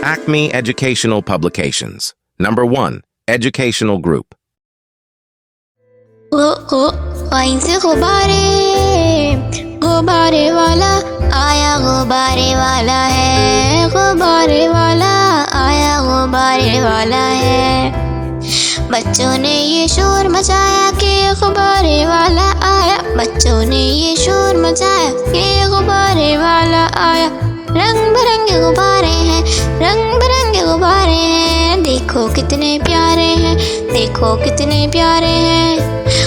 Acme Educational Publications. Number 1. Educational Group. आइन से गुब्बारे वाला आया, गुब्बारे वाला है, गुब्बारे वाला आया, गुब्बारे वाला है। बच्चों ने ये शोर मचाया कि गुब्बारे वाला आया, बच्चों ने ये शोर मचाया कि गुब्बारे वाला आया। रंग बिरंगे गुब्बारे हैं, रंग बिरंगे गुब्बारे हैं, देखो कितने प्यारे हैं, देखो कितने प्यारे हैं।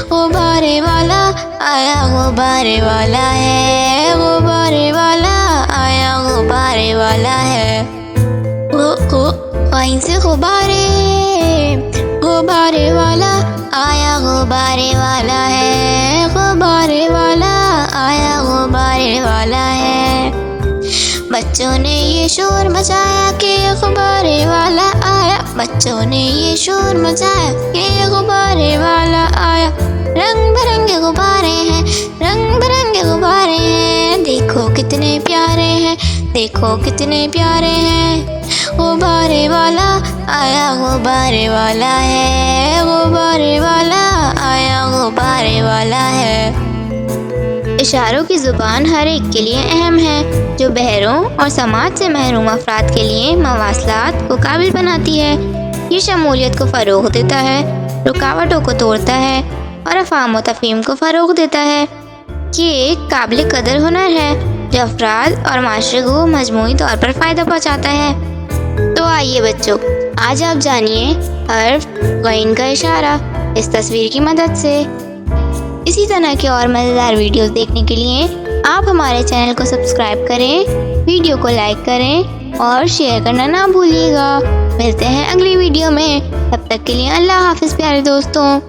गुब्बारे वाला आया, गुब्बारे वाला है, गुब्बारे वाला आया, गुब्बारे वाला है। आइन से गुब्बारे वाला आया, गुब्बारे वाला है, गुब्बारे वाला आया, गुब्बारे वाला है। बच्चों ने ये शोर मचाया कि गुब्बारे वाला आया, बच्चों ने ये शोर मचाया कि गुब्बारे वाला आया। रंग बिरंगे गुब्बारे हैं, रंग बिरंगे गुब्बारे हैं, देखो कितने प्यारे हैं, देखो कितने प्यारे हैं। गुब्बारे वाला आया, गुब्बारे वाला है, गुब्बारे वाला आया, गुब्बारे वाला है। इशारों की ज़ुबान हर एक के लिए अहम है, जो बहरों और समाज से महरूम अफराद के लिए मवासलात को काबिल बनाती है। ये शमूलियत को फ़रोग़ देता है, रुकावटों को तोड़ता है और अफ़ाम व तफ़हीम को फ़रोग़ देता है। ये एक काबिल कदर हुनर है जो अफराद और माशरे को मजमूई तौर पर फ़ायदा पहुँचाता है। तो आइए बच्चों, आज आप जानिए हर्फ गईन का इशारा इस तस्वीर की मदद से। इसी तरह के और मज़ेदार वीडियोस देखने के लिए आप हमारे चैनल को सब्सक्राइब करें, वीडियो को लाइक करें और शेयर करना ना भूलिएगा। मिलते हैं अगली वीडियो में, तब तक के लिए अल्लाह हाफ़िज़ प्यारे दोस्तों।